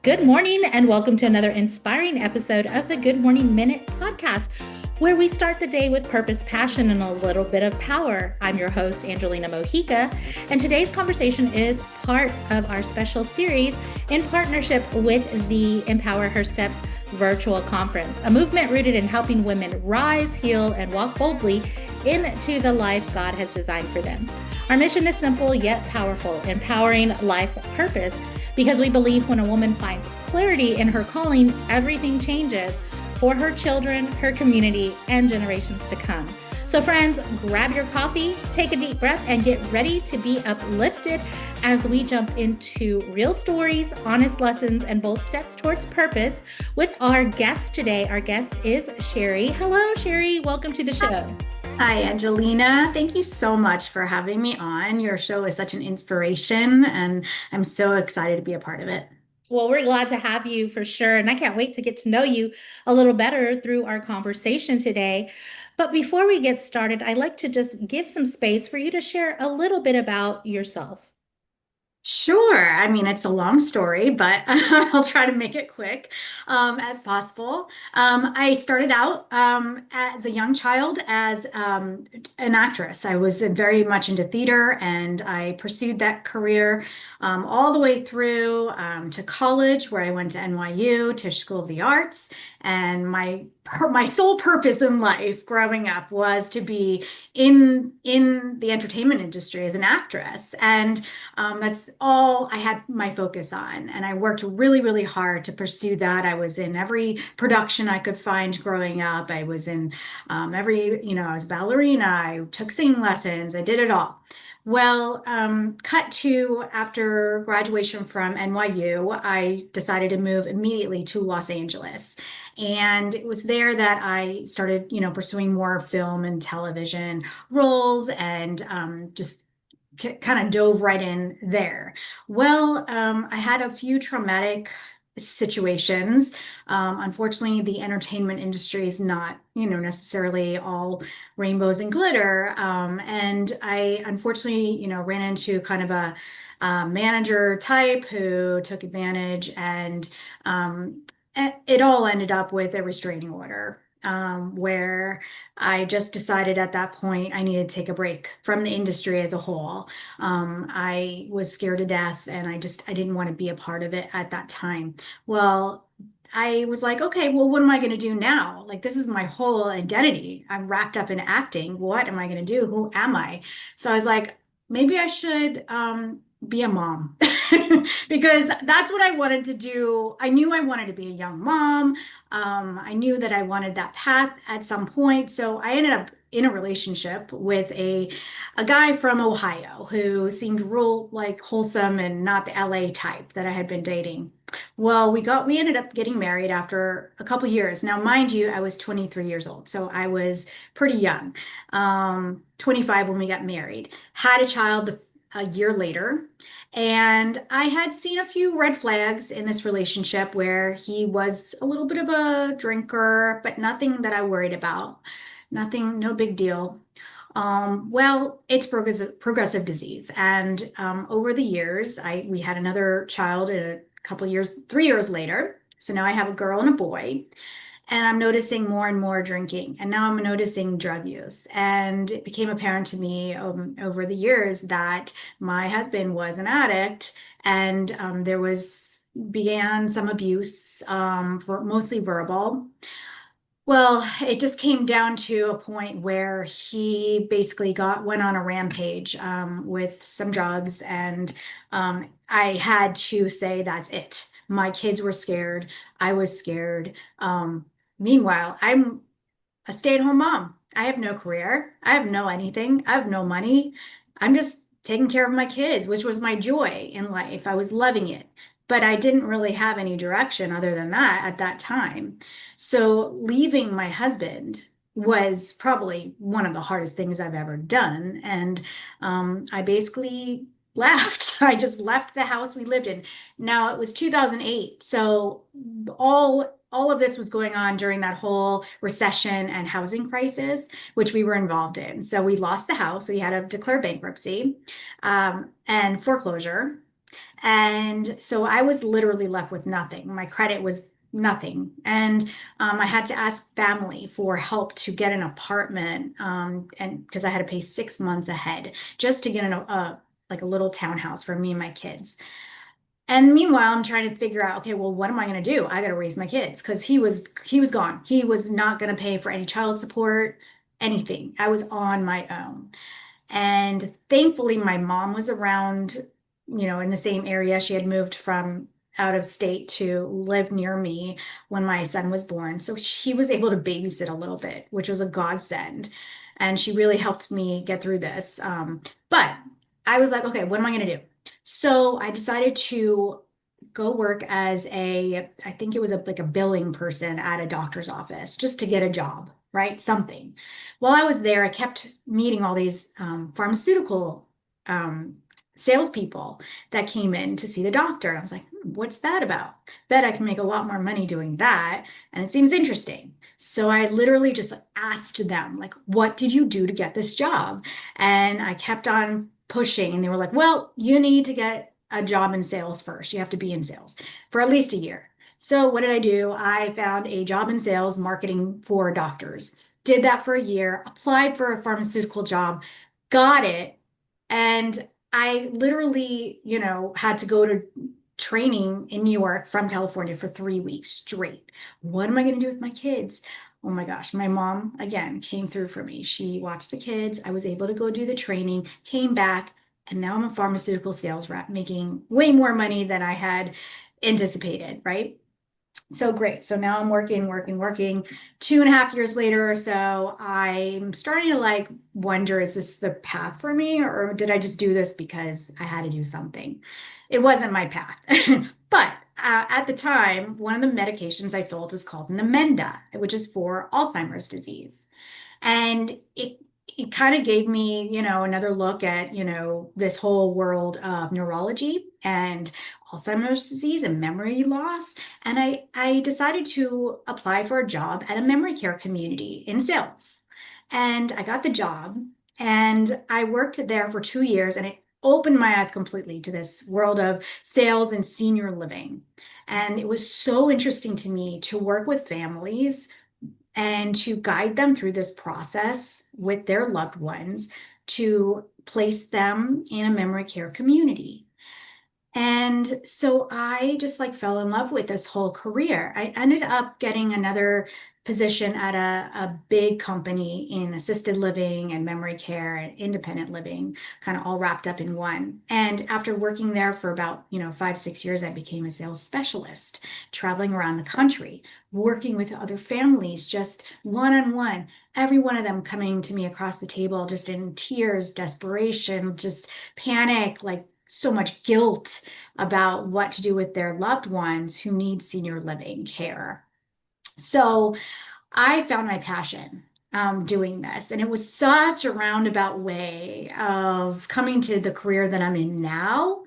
Good morning, and welcome to another inspiring episode of the Good Morning Minute podcast, where we start the day with purpose, passion, and a little bit of power. I'm your host, Angelina Mojica, and today's conversation is part of our special series in partnership with the Empower Her Steps virtual conference, a movement rooted in helping women rise, heal, and walk boldly into the life God has designed for them. Our mission is simple yet powerful, empowering life purpose, because we believe when a woman finds clarity in her calling, everything changes for her children, her community, and generations to come. So friends, grab your coffee, take a deep breath, and get ready to be uplifted as we jump into real stories, honest lessons, and bold steps towards purpose with our guest today. Our guest is Shari. Hello, Shari. Welcome to the show. Hi, Angelina. Thank you so much for having me on. Your show is such an inspiration, and I'm so excited to be a part of it. Well, we're glad to have you for sure. And I can't wait to get to know you a little better through our conversation today. But before we get started, I'd like to just give some space for you to share a little bit about yourself. Sure. I mean, it's a long story, but I'll try to make it quick as possible. I started out as a young child as an actress. I was very much into theater and I pursued that career all the way through to college, where I went to NYU to School of the Arts. And my sole purpose in life growing up was to be in the entertainment industry as an actress. And that's all I had my focus on. And I worked really, really hard to pursue that. I was in every production I could find growing up. I was in I was ballerina. I took singing lessons. I did it all. Well, cut to after graduation from NYU, I decided to move immediately to Los Angeles. And it was there that I started, pursuing more film and television roles and just kind of dove right in there. Well, I had a few traumatic situations. Unfortunately, the entertainment industry is not, necessarily all rainbows and glitter. And I unfortunately, ran into kind of a manager type who took advantage, and it all ended up with a restraining order. Where I just decided at that point I needed to take a break from the industry as a whole. I was scared to death and I didn't want to be a part of it at that time. Well, I was like, okay, well, what am I going to do now? Like, this is my whole identity. I'm wrapped up in acting. What am I going to do? Who am I? So I was like, maybe I should be a mom because that's what I wanted to do. I knew I wanted to be a young mom. I knew that I wanted that path at some point. So I ended up in a relationship with a guy from Ohio who seemed real like wholesome and not the LA type that I had been dating. Well, we ended up getting married after a couple years. Now, mind you, I was 23 years old, so I was pretty young. 25 when we got married. Had a child a year later. And I had seen a few red flags in this relationship where he was a little bit of a drinker, but nothing that I worried about. Nothing, no big deal. Well, it's progressive disease. And over the years, we had another child a couple years, 3 years later. So now I have a girl and a boy. And I'm noticing more and more drinking. And now I'm noticing drug use. And it became apparent to me over the years that my husband was an addict. And began some abuse, mostly verbal. Well, it just came down to a point where he basically went on a rampage with some drugs, and I had to say that's it. My kids were scared. I was scared. Meanwhile, I'm a stay-at-home mom. I have no career. I have no anything. I have no money. I'm just taking care of my kids, which was my joy in life. I was loving it, but I didn't really have any direction other than that at that time. So leaving my husband was probably one of the hardest things I've ever done. And I basically left. I just left the house we lived in. Now it was 2008. So all of this was going on during that whole recession and housing crisis, which we were involved in. So we lost the house. We had to declare bankruptcy and foreclosure. And so I was literally left with nothing. My credit was nothing. And I had to ask family for help to get an apartment. And because I had to pay 6 months ahead just to get like a little townhouse for me and my kids. And meanwhile, I'm trying to figure out, okay, well, what am I going to do? I got to raise my kids because he was gone. He was not going to pay for any child support, anything. I was on my own. And thankfully, my mom was around, in the same area. She had moved from out of state to live near me when my son was born. So she was able to babysit a little bit, which was a godsend. And she really helped me get through this. But I was like, okay, what am I going to do? So I decided to go work as I think it was like a billing person at a doctor's office just to get a job, right? Something. While I was there, I kept meeting all these pharmaceutical um, salespeople that came in to see the doctor. And I was like, what's that about? Bet I can make a lot more money doing that. And it seems interesting. So I literally just asked them, like, what did you do to get this job? And I kept on pushing, and they were like, well, you need to get a job in sales first. You have to be in sales for at least a year. So what did I do? I found a job in sales marketing for doctors. Did that for a year, applied for a pharmaceutical job, got it, and I literally, had to go to training in New York from California for 3 weeks straight. What am I going to do with my kids? Oh my gosh, my mom again came through for me. She watched the kids. I was able to go do the training, came back, and now I'm a pharmaceutical sales rep making way more money than I had anticipated, right? So great. So now I'm working. 2.5 years later or so, I'm starting to like wonder, is this the path for me? Or did I just do this because I had to do something? It wasn't my path. But at the time, one of the medications I sold was called Namenda, which is for Alzheimer's disease. And it kind of gave me, another look at, this whole world of neurology and Alzheimer's disease and memory loss. And I decided to apply for a job at a memory care community in sales. And I got the job and I worked there for 2 years, and it opened my eyes completely to this world of sales and senior living. And it was so interesting to me to work with families and to guide them through this process with their loved ones to place them in a memory care community. And so I just like fell in love with this whole career. I ended up getting another position at a big company in assisted living and memory care and independent living, kind of all wrapped up in one. And after working there for about, 5, 6 years, I became a sales specialist, traveling around the country, working with other families, just one-on-one, every one of them coming to me across the table, just in tears, desperation, just panic, like so much guilt about what to do with their loved ones who need senior living care. So I found my passion doing this, and it was such a roundabout way of coming to the career that I'm in now,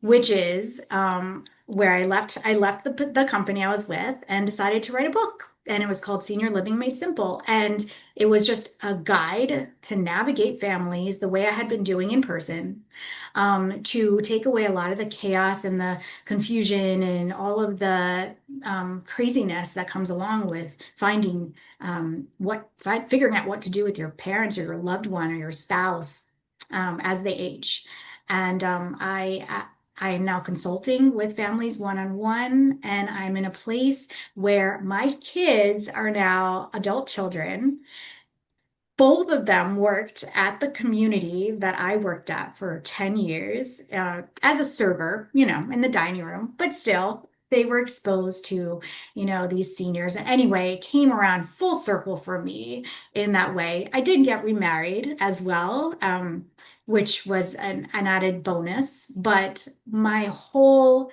which is where I left the company I was with and decided to write a book. And it was called Senior Living Made Simple. And it was just a guide to navigate families the way I had been doing in person, to take away a lot of the chaos and the confusion and all of the craziness that comes along with figuring out what to do with your parents or your loved one or your spouse as they age. And I am now consulting with families one-on-one, and I'm in a place where my kids are now adult children. Both of them worked at the community that I worked at for 10 years as a server, in the dining room, but still they were exposed to, these seniors. And anyway, it came around full circle for me in that way. I did get remarried as well, which was an added bonus, but my whole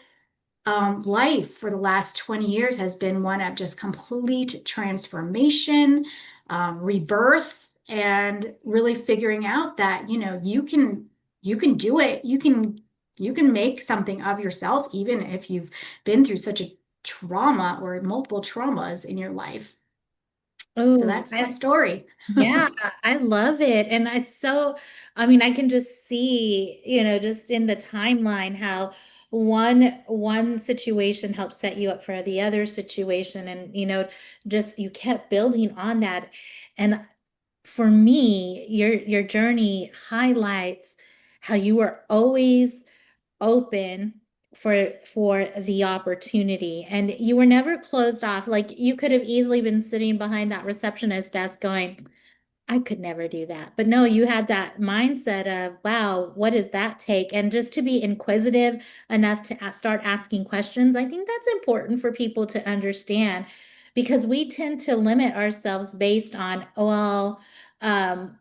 life for the last 20 years has been one of just complete transformation, rebirth, and really figuring out that, you can do it. You can make something of yourself, even if you've been through such a trauma or multiple traumas in your life. So Oh, that's my story. yeah, I love it. And it's so, I mean, I can just see, just in the timeline how one situation helped set you up for the other situation, and just you kept building on that. And for me, your journey highlights how you were always open for the opportunity, and you were never closed off. Like, you could have easily been sitting behind that receptionist desk going, I could never do that. But no, you had that mindset of, wow, what does that take? And just to be inquisitive enough to start asking questions. I think that's important for people to understand, because we tend to limit ourselves based on, well, um,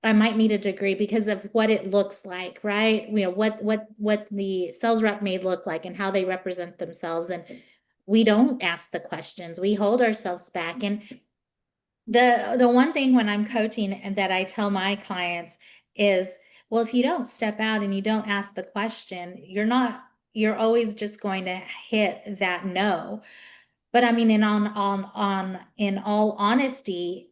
I might need a degree because of what it looks like, right? What the sales rep may look like and how they represent themselves. And we don't ask the questions. We hold ourselves back. And the one thing when I'm coaching and that I tell my clients is, well, if you don't step out and you don't ask the question, you're always just going to hit that no. But I mean, in all honesty,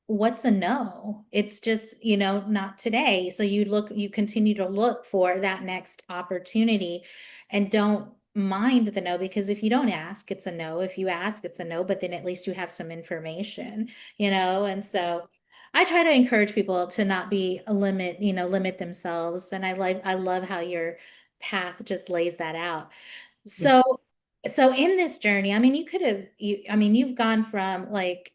what's a no? It's just, not today. So you continue to look for that next opportunity, and don't mind the no, because if you don't ask, it's a no. If you ask, it's a no, but then at least you have some information. And so I try to encourage people to not be limit themselves. And I love how your path just lays that out. Yeah. So, so in this journey, I mean, you've gone from like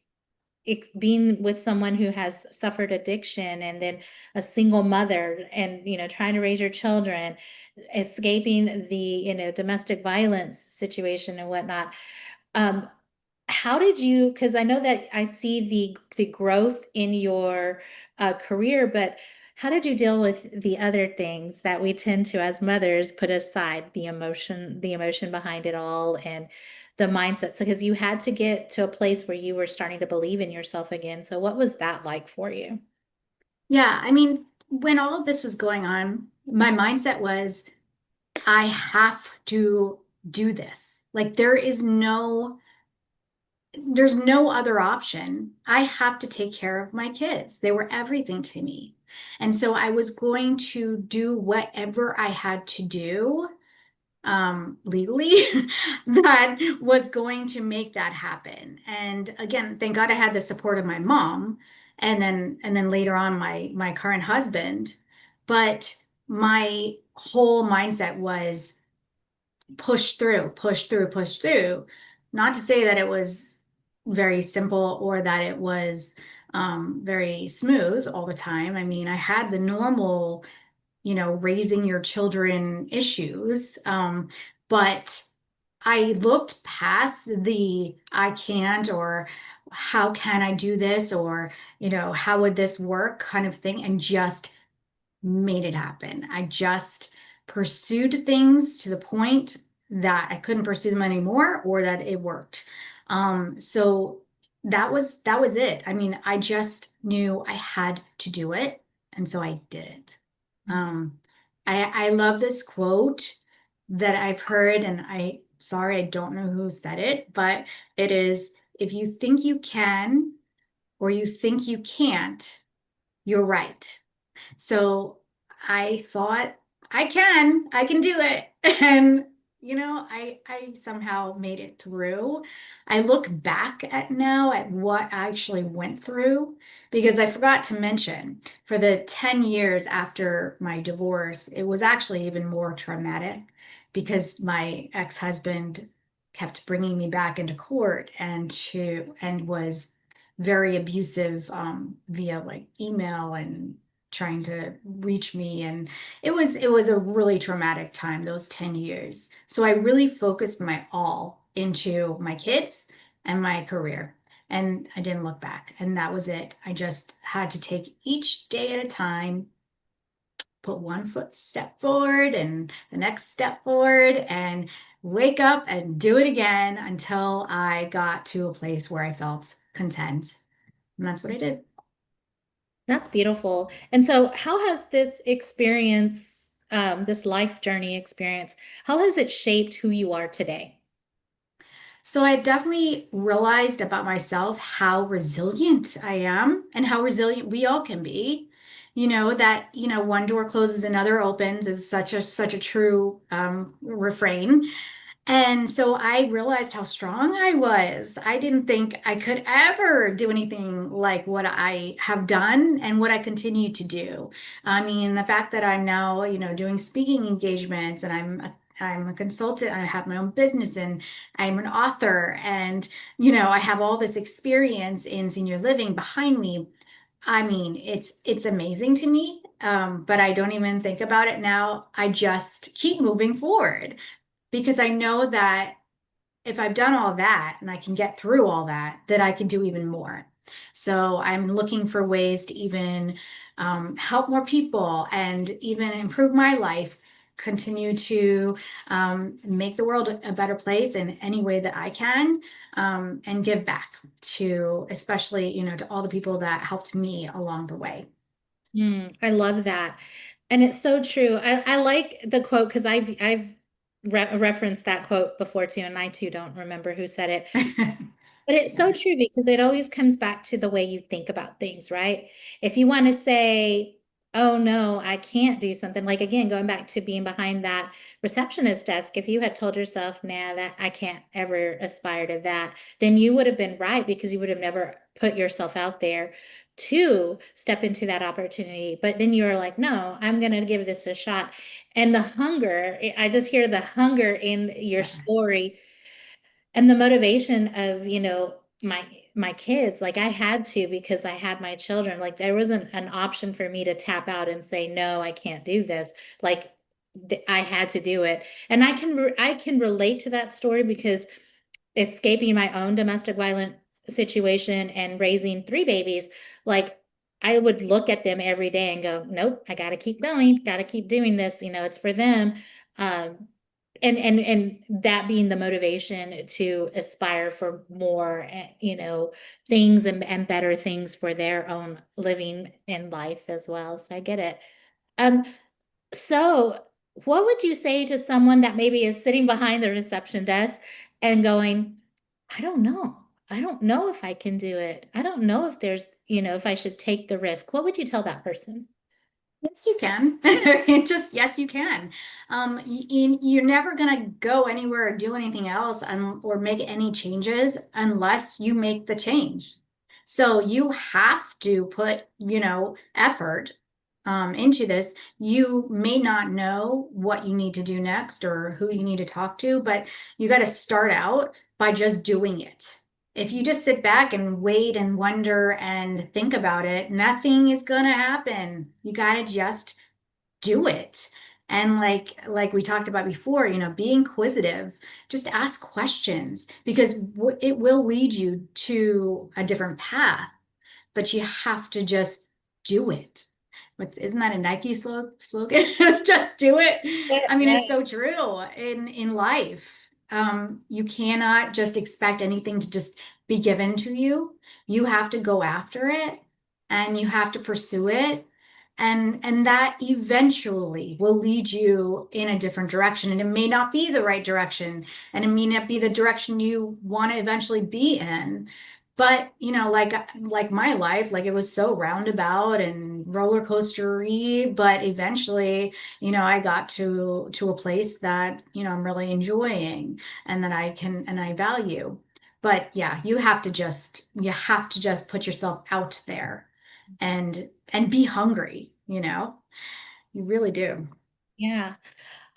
being with someone who has suffered addiction, and then a single mother, and trying to raise your children, escaping the domestic violence situation and whatnot. um how did you, because I know that I see the growth in your career, but how did you deal with the other things that we tend to, as mothers, put aside, the emotion behind it all, and the mindset? So, because you had to get to a place where you were starting to believe in yourself again. So, what was that like for you? Yeah, I mean, when all of this was going on, my mindset was, I have to do this. Like there's no other option. I have to take care of my kids. They were everything to me. And so I was going to do whatever I had to do legally that was going to make that happen. And again, thank God I had the support of my mom, and then later on my current husband. But my whole mindset was push through, push through, push through. Not to say that it was very simple or that it was very smooth all the time. I mean, I had the normal, raising your children issues. But I looked past the I can't, or how can I do this, or, how would this work kind of thing, and just made it happen. I just pursued things to the point that I couldn't pursue them anymore, or that it worked. So that was it. I mean, I just knew I had to do it, and so I did it. I love this quote that I've heard, and sorry, I don't know who said it, but it is, if you think you can or you think you can't, you're right. So I thought, I can do it. And I somehow made it through. I look back at now at what I actually went through, because I forgot to mention, for the 10 years after my divorce, it was actually even more traumatic, because my ex-husband kept bringing me back into court, and was very abusive via like email, and trying to reach me. And it was a really traumatic time, those 10 years. So I really focused my all into my kids and my career, and I didn't look back, and that was it. I just had to take each day at a time, put one foot step forward and the next step forward, and wake up and do it again until I got to a place where I felt content. And that's what I did. That's beautiful. And so, how has this experience, this life journey experience, how has it shaped who you are today? So I've definitely realized about myself how resilient I am, and how resilient we all can be. that, one door closes, another opens is such a true refrain. And so I realized how strong I was. I didn't think I could ever do anything like what I have done and what I continue to do. I mean, the fact that I'm now, doing speaking engagements, and I'm a consultant, I have my own business, and I'm an author, and I have all this experience in senior living behind me. I mean, it's amazing to me, but I don't even think about it now. I just keep moving forward because I know that if I've done all that and I can get through all that, that I can do even more. So I'm looking for ways to even help more people and even improve my life, continue to make the world a better place in any way that I can, and give back to, especially, to all the people that helped me along the way. I love that. And it's so true. I like the quote because I've referenced that quote before too, and I too don't remember who said it. But it's so Yeah. true because it always comes back to the way you think about things, right? If you want to say, oh no, I can't do something, like again, going back to being behind that receptionist desk, if you had told yourself, nah, that I can't ever aspire to that, then you would have been right because you would have never put yourself out there to step into that opportunity. But then you were like, no, I'm going to give this a shot. And the hunger, I just hear the hunger in your Yeah. story and the motivation of my kids. Like I had to because I had my children. Like there wasn't an option for me to tap out and say no, I can't do this. Like I had to do it. And I can relate to that story because escaping my own domestic violence situation and raising three babies, like I would look at them every day and go, nope, I got to keep going, got to keep doing this. It's for them. Um, and that being the motivation to aspire for more, things and better things for their own living in life as well. So I get it. Um, so, what would you say to someone that maybe is sitting behind the reception desk and going, I don't know. I don't know if I can do it. I don't know if if I should take the risk. What would you tell that person? Yes, you can. Just yes, you can. You're never gonna go anywhere or do anything else or make any changes unless you make the change. So you have to put, effort into this. You may not know what you need to do next or who you need to talk to, but you got to start out by just doing it. If you just sit back and wait and wonder and think about it, nothing is gonna happen. You gotta just do it. And like we talked about before, be inquisitive. Just ask questions because it will lead you to a different path, but you have to just do it. Isn't that a Nike slogan? Just do it. Yeah, I mean, yeah. it's so true in life. You cannot just expect anything to just be given to you. You have to go after it and you have to pursue it. And that eventually will lead you in a different direction. And it may not be the right direction, and it may not be the direction you want to eventually be in. But, like my life, like it was so roundabout and roller coastery, but eventually, I got to a place that, I'm really enjoying and that I value. But yeah, you have to just put yourself out there and be hungry, You really do. Yeah,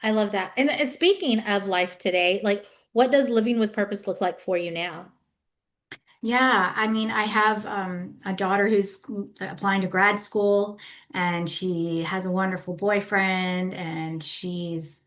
I love that. And speaking of life today, like what does living with purpose look like for you now? Yeah, I mean, I have a daughter who's applying to grad school, and she has a wonderful boyfriend, and she's,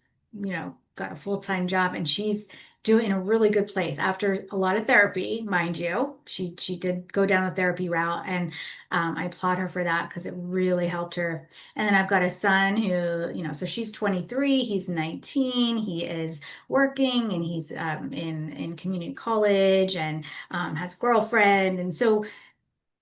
got a full-time job, and she's doing a really good place after a lot of therapy, mind you. She did go down the therapy route, and I applaud her for that because it really helped her. And then I've got a son who, so she's 23, he's 19, he is working, and he's in community college, and has a girlfriend. And so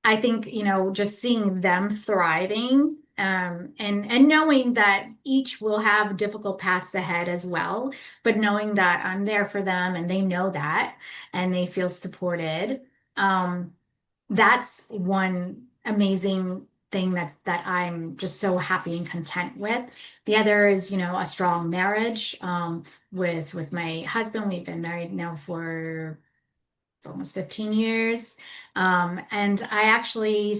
I think, just seeing them thriving, and knowing that each will have difficult paths ahead as well, but knowing that I'm there for them and they know that and they feel supported. That's one amazing thing that I'm just so happy and content with. The other is, a strong marriage with my husband. We've been married now for almost 15 years. And I actually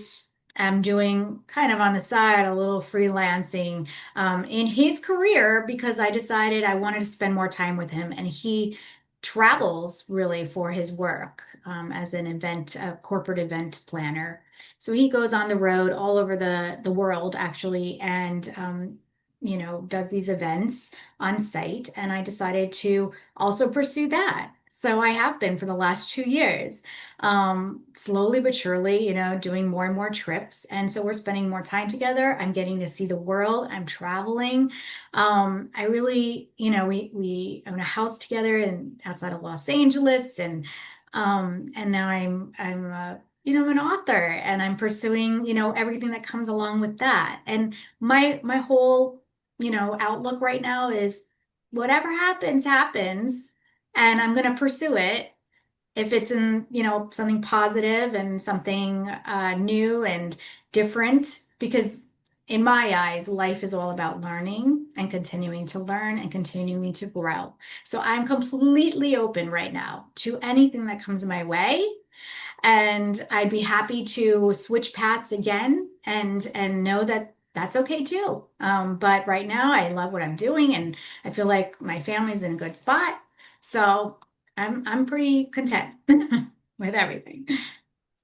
am doing kind of on the side a little freelancing in his career because I decided I wanted to spend more time with him. And he travels really for his work as a corporate event planner. So he goes on the road all over the world actually, and does these events on site. And I decided to also pursue that. So I have been for the last 2 years, slowly but surely, doing more and more trips. And so we're spending more time together. I'm getting to see the world. I'm traveling. I really, we own a house together and outside of Los Angeles, and now I'm an author, and I'm pursuing, everything that comes along with that. And my whole, outlook right now is whatever happens, happens, and I'm going to pursue it if it's in, something positive and something new and different, because in my eyes, life is all about learning and continuing to learn and continuing to grow. So I'm completely open right now to anything that comes my way. And I'd be happy to switch paths again and know that that's okay too. But right now, I love what I'm doing, and I feel like my family's in a good spot. So I'm pretty content with everything.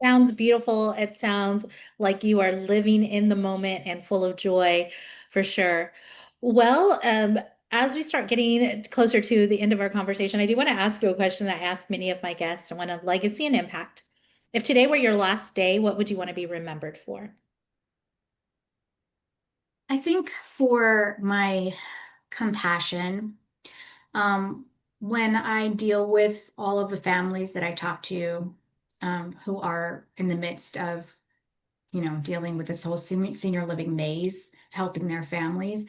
Sounds beautiful. It sounds like you are living in the moment and full of joy for sure. Well, as we start getting closer to the end of our conversation, I do want to ask you a question that I ask many of my guests, one of legacy and impact. If today were your last day, what would you want to be remembered for? I think for my compassion, um, when I deal with all of the families that I talk to, who are in the midst of, dealing with this whole senior living maze, helping their families,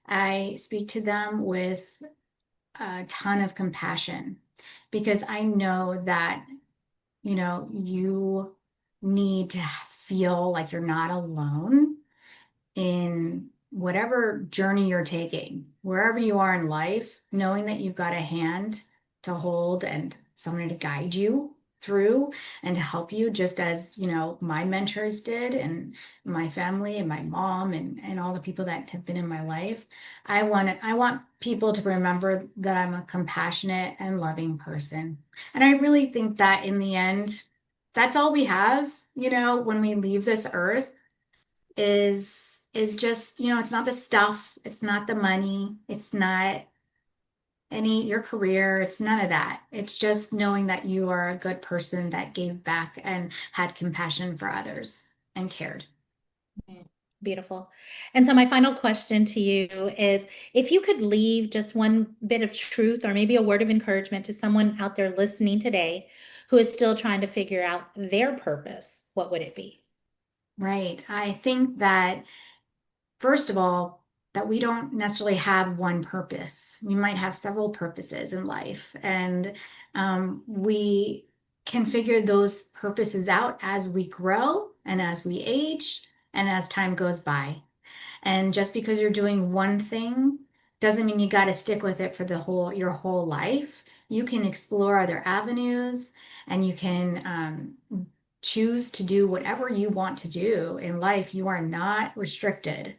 I speak to them with a ton of compassion because I know that, you need to feel like you're not alone in whatever journey you're taking, wherever you are in life, knowing that you've got a hand to hold and someone to guide you through and to help you, just as, my mentors did, and my family and my mom and all the people that have been in my life. I want people to remember that I'm a compassionate and loving person. And I really think that in the end, that's all we have, when we leave this earth is just, it's not the stuff, it's not the money, it's not your career, it's none of that. It's just knowing that you are a good person that gave back and had compassion for others and cared. Mm, beautiful. And so my final question to you is if you could leave just one bit of truth or maybe a word of encouragement to someone out there listening today who is still trying to figure out their purpose, what would it be? Right. I think that first of all, that we don't necessarily have one purpose. We might have several purposes in life, and we can figure those purposes out as we grow and as we age and as time goes by. And just because you're doing one thing doesn't mean you got to stick with it for your whole life. You can explore other avenues, and you can choose to do whatever you want to do in life. You are not restricted.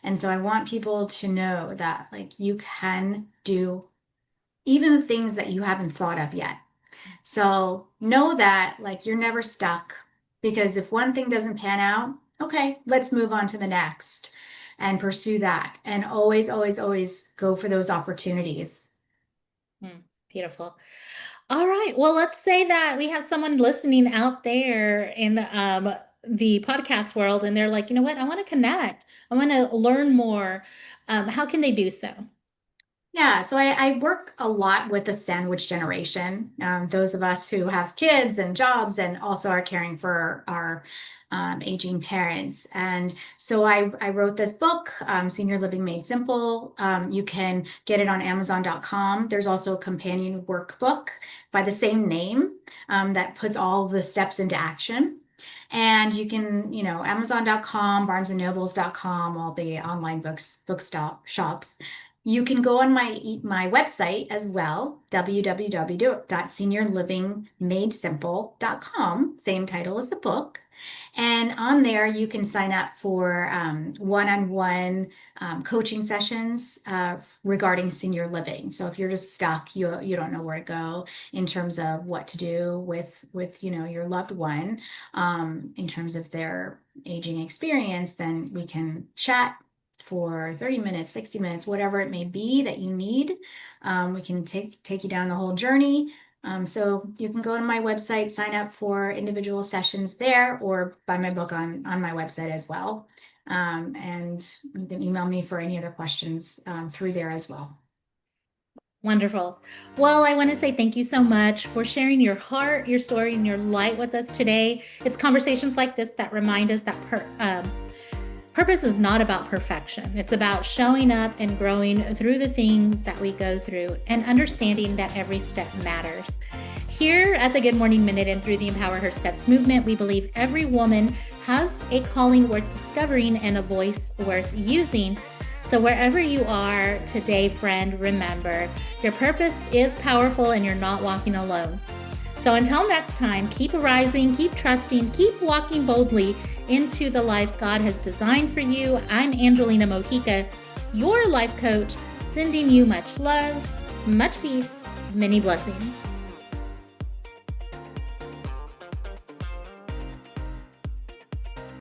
And so I want people to know that like you can do even the things that you haven't thought of yet. So know that like you're never stuck, because if one thing doesn't pan out, okay, let's move on to the next and pursue that. And always, always, always go for those opportunities. Beautiful. All right. Well, let's say that we have someone listening out there in the podcast world, and they're like, you know what? I want to connect. I want to learn more. How can they do so? Yeah, so I work a lot with the sandwich generation, those of us who have kids and jobs and also are caring for our aging parents. And so I wrote this book, Senior Living Made Simple. You can get it on Amazon.com. There's also a companion workbook by the same name that puts all of the steps into action. And you can, Amazon.com, BarnesandNobles.com, all the online shops. You can go on my website as well, www.seniorlivingmadesimple.com, same title as the book. And on there, you can sign up for one-on-one coaching sessions regarding senior living. So if you're just stuck, you don't know where to go in terms of what to do with your loved one, in terms of their aging experience, then we can chat for 30 minutes, 60 minutes, whatever it may be that you need. We can take you down the whole journey. So you can go to my website, sign up for individual sessions there, or buy my book on my website as well. And you can email me for any other questions through there as well. Wonderful. Well, I want to say thank you so much for sharing your heart, your story, and your light with us today. It's conversations like this that remind us that purpose is not about perfection. It's about showing up and growing through the things that we go through and understanding that every step matters. Here at the Good Morning Minute and through the Empower Her Steps movement, we believe every woman has a calling worth discovering and a voice worth using. So wherever you are today, friend, remember, your purpose is powerful and you're not walking alone. So until next time, keep arising, keep trusting, keep walking boldly into the life God has designed for you. I'm Angelina Mojica, your life coach, sending you much love, much peace, many blessings.